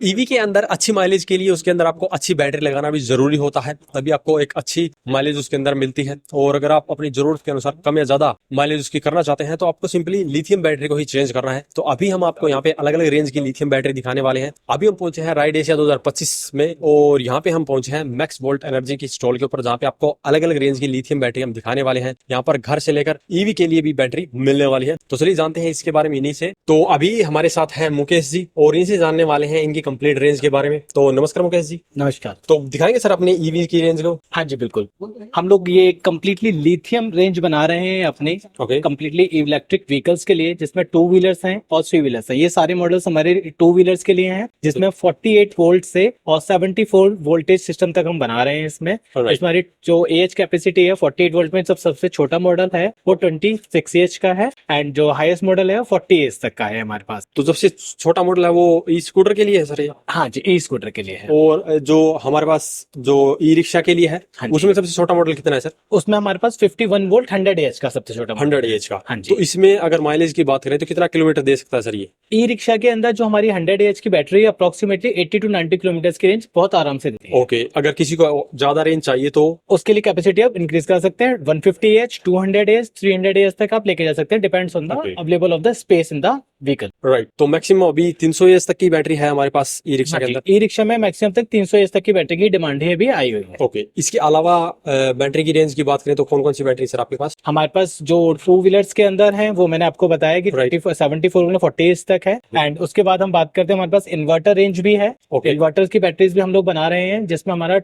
EV के अंदर अच्छी माइलेज के लिए उसके अंदर आपको अच्छी बैटरी लगाना भी जरूरी होता है, तभी आपको एक अच्छी माइलेज उसके अंदर मिलती है। और अगर आप अपनी जरूरत के अनुसार कम या ज्यादा माइलेज उसकी करना चाहते हैं तो आपको सिंपली लिथियम बैटरी को ही चेंज करना है। तो अभी हम आपको यहाँ पे अलग अलग रेंज की लिथियम बैटरी दिखाने वाले हैं। अभी हम पहुंचे हैं राइड एशिया 2025 में, और यहाँ पे हम पहुंचे हैं मैक्स वोल्ट एनर्जी की स्टॉल के ऊपर, जहाँ पे आपको अलग अलग रेंज की लिथियम बैटरी हम दिखाने वाले हैं। यहाँ पर घर से लेकर ईवी के लिए भी बैटरी मिलने वाली है। तो चलिए जानते हैं इसके बारे में इन्हीं से। तो अभी हमारे साथ है मुकेश जी, और इनसे जानने वाले हैं इनकी कंप्लीट रेंज के बारे में। तो नमस्कार मुकेश जी। नमस्कार। तो दिखाएंगे सर अपने ईवी की रेंज को? हाँ जी बिल्कुल, हम लोग ये कंप्लीटली लिथियम रेंज बना रहे हैं अपने ओके। कंप्लीटली इलेक्ट्रिक व्हीकल्स के लिए, जिसमें 2 व्हीलर्स हैं और 3 व्हीलर्स हैं। ये सारे मॉडल्स हमारे 2 व्हीलर्स के लिए हैं, जिसमें 48 वोल्ट से और 74 वोल्टेज सिस्टम तक हम बना रहे हैं इसमें। Alright. हमारी जो एएच कैपेसिटी है 48 वोल्ट में, सबसे छोटा मॉडल है वो 26 एच का है, एंड जो हाईएस्ट मॉडल है वो 40 एच तक का है हमारे पास। तो सबसे छोटा मॉडल है वो ई स्कूटर के लिए है सर ये? हाँ जी, ई स्कूटर के लिए है। और जो हमारे पास जो ई रिक्शा के लिए है, हाँ जी। उसमें सबसे छोटा मॉडल कितना है सर? उसमें हमारे पास 51 वोल्ट 100 एच का सबसे छोटा 100 एच का। हाँ जी। तो इसमें अगर माइलेज की बात करें तो कितना किलोमीटर दे सकता है सर ये? ई रिक्शा के अंदर जो हमारी 100 एच की बैटरी है, अप्रोक्सीमेटली 80 टू 90 किलोमीटर की रेंज बहुत आराम से देती है। ओके, अगर किसी को ज्यादा रेंज चाहिए तो? उसके लिए कैपेसिटी आप इंक्रीज कर सकते हैं। 150 एच, 200 एच, 300 एच तक आप लेके जा सकते हैं, depends on the Okay. Available of the space in the vehicle. Right. तो मैक्सिमम अभी 300 एच तक की बैटरी है हमारे पास ई रिक्शा के अंदर। ई रिक्शा में मैक्सिमम तक 300 एच तक की बैटरी की डिमांड है, भी आई हुई है। ओके, इसके अलावा बैटरी की रेंज की बात करें तो कौन कौन सी बैटरी सर आपके पास? हमारे पास जो 2 व्हीलर्स के अंदर है वो मैंने आपको बताया कि Right. 74 में 40 एच तक है। एंड उसके बाद हम बात करते हैं, हमारे पास इन्वर्टर रेंज भी है। Okay. इन्वर्टर्स की बैटरीज भी हम लोग बना रहे हैं, जिसमें हमारा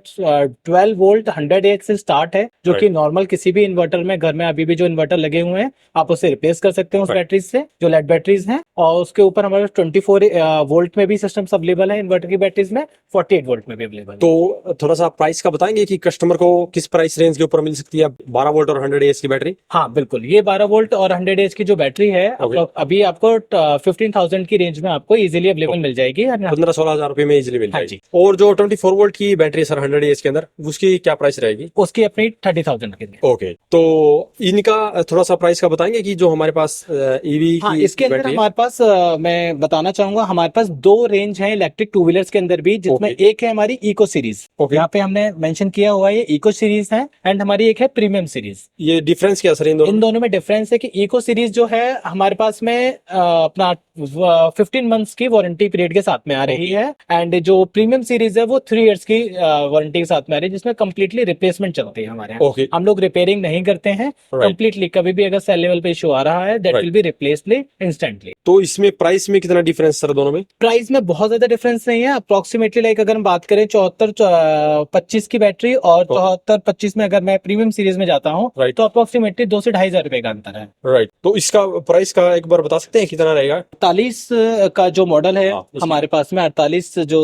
12 वोल्ट 100 एच से स्टार्ट है, जो कि नॉर्मल किसी भी इन्वर्टर में घर में अभी भी जो इन्वर्टर लगे हुए हैं आप उसे रिप्लेस कर सकते हैं उस Right. बैटरीज से, जो लेड बैटरीज हैं। और उसके ऊपर हमारे 24 वोल्ट में भी सिस्टम्स अवेलेबल है इन्वर्टर की बैटरीज में, 48 वोल्ट में भी अवेलेबल है। तो थोड़ा सा प्राइस का बताएंगे कि कस्टमर को किस प्राइस रेंज के ऊपर मिल सकती है 12 वोल्ट और 100 एच की बैटरी? हाँ बिल्कुल, ये 12 वोल्ट और 100 एच की जो बैटरी है अभी आपको 15,000 की रेंज में आपको इजीली अवेलेबल मिल जाएगी। 15-16 हजार रुपए में इजिली मिल हाँ जाएगी। जी। और जो 24 वोल्ट की बैटरी है सर 100 एच के अंदर, उसकी क्या प्राइस रहेगी? उसकी अपनी 30,000 की। ओके, तो इनका थोड़ा सा प्राइस का बताएंगे कि जो हमारे पास ईवी हाँ, की इसके अंदर बैटरी है? हमारे पास मैं बताना चाहूंगा, हमारे पास 2 रेंज है इलेक्ट्रिक 2 व्हीलर्स के अंदर भी, जिसमें एक है हमारी इको सीरीज। Okay. यहाँ पे हमने मेंशन किया हुआ है ये इको सीरीज है, एंड हमारी एक है प्रीमियम सीरीज। ये डिफरेंस क्या सर इन इन दोनों? दोनों में डिफरेंस है कि इको सीरीज जो है हमारे पास में अपना 15 मंथ्स की वारंटी पीरियड के साथ में आ रही है, एंड जो प्रीमियम सीरीज है वो 3 इयर्स की वारंटी के साथ में आ रही है, जिसमें कंप्लीटली रिप्लेसमेंट चलती है हमारे यहाँ। ओके, हम लोग रिपेयरिंग नहीं करते हैं कंप्लीटली। कभी भी अगर सेल लेवल पे इशू आ रहा है, that will be replaced instantly. तो इसमें प्राइस में कितना डिफरेंस सर दोनों में? प्राइस में बहुत ज्यादा डिफरेंस नहीं है, अप्रोक्सीमेटली लाइक अगर हम बात करें 74-25 की बैटरी और 74-25 में अगर मैं प्रीमियम सीरीज में जाता हूँ Right. तो अप्रोक्सीमेटली 2 से 2,500 रुपए का अंतर है। राइट। तो इसका प्राइस का एक बार बता सकते हैं कितना रहेगा? 48 का जो मॉडल है हाँ, हमारे पास में, 48 जो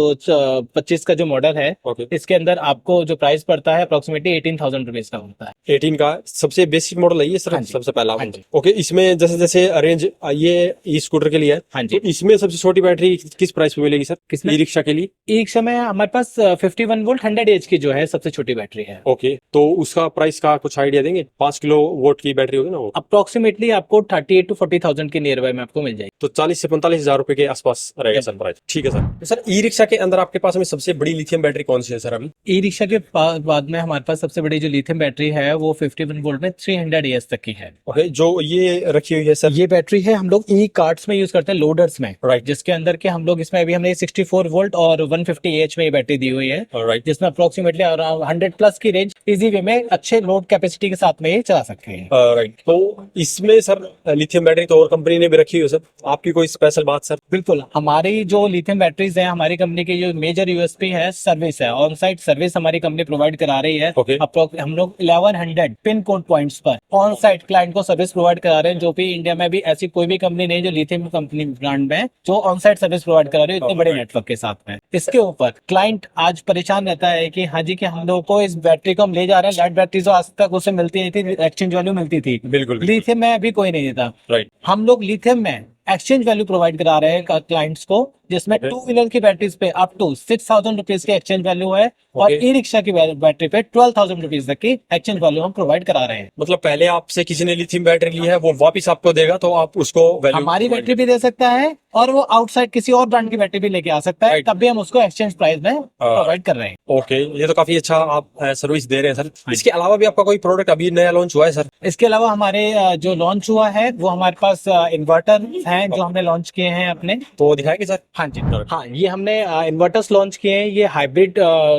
25 का जो मॉडल है, ओके। इसके अंदर आपको जो प्राइस पड़ता है अप्रोक्सीमेटली 18,000 रुपीज का होता है। 18 का सबसे बेसिक मॉडल है ये सर? हाँ जी। सबसे पहला? हाँ जी। ओके, इसमें जैसे जैसे रेंज ये ई स्कूटर के लिए है, हाँ जी। तो इसमें सबसे छोटी बैटरी किस प्राइस पे मिलेगी सर? किसमें? ई रिक्शा के लिए? ई रिक्शा में हमारे पास 51 वोल्ट 100 एच की जो है सबसे छोटी बैटरी है। ओके, तो उसका प्राइस का कुछ आइडिया देंगे? 5 किलो वोट की बैटरी होगी ना वो? अप्रोक्सीमेटली आपको 38 टू 40,000 के नियर बाय में आपको मिल जाएगी। तो 40 से 45 हजार रुपए के आसपास रहेगा सर प्राइस। ठीक है सर। तो सर ई रिक्शा के अंदर आपके पास में सबसे बड़ी लिथियम बैटरी कौन सी है सर अभी? ई रिक्शा के बाद में हमारे पास सबसे बड़ी जो लिथियम बैटरी है वो 51 वोल्ट में 300 एच तक की है। ओके, जो ये रखी हुई है सर? ये बैटरी है हम लोग ई कार्ट्स में यूज करते हैं, लोडर्स में, राइट। जिसके अंदर के हम लोग इसमें अभी हमने 64 वोल्ट और 150 एच में ये बैटरी दी हुई है, राइट। जिसमें अप्रोक्सीमेटली अराउंड 100 प्लस की रेंज इजी वे में अच्छे लोड कैपेसिटी के साथ में ये चला सकते हैं। राइट। तो इसमें सर लिथियम बैटरी तो और कंपनी ने भी रखी हुई है सर, आपकी कोई स्पेशल बात सर? बिल्कुल, हमारी जो लिथियम बैटरीज है, हमारी कंपनी की जो मेजर यूएसपी है सर्विस है, ऑन साइट सर्विस हमारी कंपनी प्रोवाइड करा रही है। Okay. हम लोग 1100 पिन कोड पॉइंट्स पर ऑन साइट क्लाइंट को सर्विस प्रोवाइड करा रहे हैं, जो भी इंडिया में भी ऐसी कोई भी कंपनी नहीं जो लिथियम कंपनी ब्रांड में जो ऑन साइट सर्विस प्रोवाइड करा रही है इतने बड़े नेटवर्क के साथ में। इसके ऊपर क्लाइंट आज परेशान रहता है कि हाँ जी, कि हम लोग को इस बैटरी को हम ले जा रहे हैं, लेड बैटरी जो आज तक उसे मिलती नहीं थी, एक्सचेंज वैल्यू मिलती थी, बिल्कुल। लिथियम में अभी कोई नहीं देता। राइट। हम लोग लिथियम में एक्सचेंज वैल्यू प्रोवाइड करा रहे हैं क्लाइंट्स को, जिसमें Okay. 2 व्हीलर की बैटरीज पे अप टू 6,000 रुपीज की एक्सचेंज वैल्यू है और Okay. ई रिक्शा की बैटरी पे 12,000 रुपीज तक की एक्सचेंज वैल्यू हम प्रोवाइड करा रहे हैं। मतलब पहले आपसे किसी ने लिथियम बैटरी ली है, वो वापस आपको देगा, तो आप उसको वैल्यू हमारी बैटरी भी दे सकता है और वो आउटसाइड किसी और ब्रांड की बैटरी भी लेके आ सकता है, Right. तब भी हम उसको एक्सचेंज प्राइस में प्रोवाइड कर रहे हैं। ओके, ये तो काफी अच्छा आप सर्विस दे रहे हैं सर। इसके अलावा भी आपका कोई प्रोडक्ट अभी नया लॉन्च हुआ है सर? इसके अलावा हमारे जो लॉन्च हुआ है वो हमारे पास इन्वर्टर हैं जो हमने लॉन्च किए हैं अपने। तो दिखाएंगे सर? हाँ जी, हाँ, ये हमने इन्वर्टर्स लॉन्च किए हैं। ये हाइब्रिड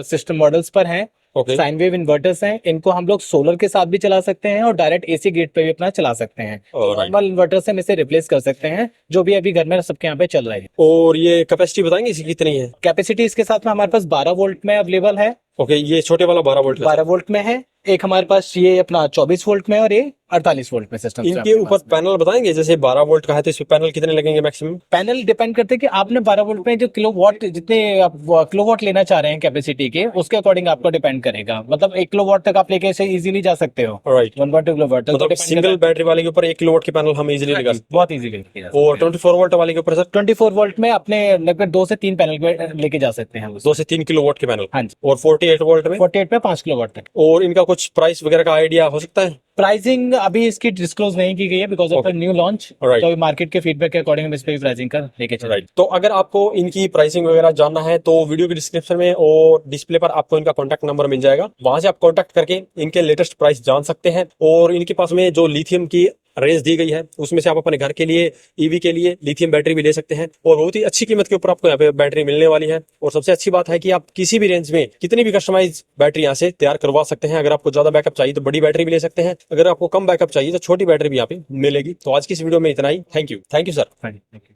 सिस्टम मॉडल्स पर हैं। ओके। साइन वेव इन्वर्टर्स हैं। इनको हम लोग सोलर के साथ भी चला सकते हैं और डायरेक्ट एसी ग्रिड पे भी अपना चला सकते हैं। Alright. नॉर्मल इन्वर्टर से हम इसे रिप्लेस कर सकते हैं, जो भी अभी घर में सबके यहाँ पे चल रहे हैं। और ये कैपेसिटी बताएंगे इसकी कितनी है? कैपेसिटी इसके साथ में हमारे पास 12 वोल्ट में अवेलेबल है। ओके, ये छोटे वाला 12 वोल्ट का। 12 वोल्ट में है। एक हमारे पास ये अपना 24 वोल्ट में और ये 48 वोल्ट में सिस्टम। इनके ऊपर पैनल बताएंगे, जैसे 12 वोल्ट का है तो इस पे पैनल कितने लगेंगे मैक्सिमम? पैनल डिपेंड करते हैं कि आपने 12 वोल्ट में जो किलोवाट, जितने आप किलोवाट लेना चाह रहे हैं कैपेसिटी के, उसके अकॉर्डिंग आपको डिपेंड करेगा। मतलब 1 किलोवाट तक आप लेके इसे इजीली जा सकते हो। राइट। 1.2 किलोवाट तक। मतलब सिंगल बैटरी वाले के ऊपर 1 किलोवाट के पैनल हम इजीली लगा सकते बहुत इजीली। हैं। और 24 वोल्ट वाले के ऊपर सर? 24 वोल्ट में अपने लगभग 2 से 3 पैनल लेके जा सकते हैं। 2 से 3 किलोवाट के पैनल। हाँ जी। और 48 वोल्ट में? 48 पे 5 किलोवाट तक। और इनका कुछ प्राइस वगैरह का आइडिया हो सकता है? प्राइसिंग अभी इसकी डिस्क्लोज नहीं की गई है because of new launch. Right. तो मार्केट के फीडबैक के अकॉर्डिंग हम इस पे भी प्राइसिंग कर लेके चल। राइट। तो अगर आपको इनकी प्राइसिंग वगैरह जानना है तो वीडियो के डिस्क्रिप्शन में और डिस्प्ले पर आपको इनका कॉन्टैक्ट नंबर मिल जाएगा, वहां से आप कॉन्टैक्ट करके इनके लेटेस्ट प्राइस जान सकते हैं। और इनके पास में जो लिथियम की रेंज दी गई है उसमें से आप अपने घर के लिए, ईवी के लिए लिथियम बैटरी भी ले सकते हैं और बहुत ही अच्छी कीमत के ऊपर आपको यहाँ पे बैटरी मिलने वाली है। और सबसे अच्छी बात है कि आप किसी भी रेंज में कितनी भी कस्टमाइज बैटरी यहाँ से तैयार करवा सकते हैं। अगर आपको ज्यादा बैकअप चाहिए तो बड़ी बैटरी भी ले सकते हैं, अगर आपको कम बैकअप चाहिए तो छोटी बैटरी भी यहाँ पे मिलेगी। तो आज की इस वीडियो में इतना ही। Thank you sir. Thank you.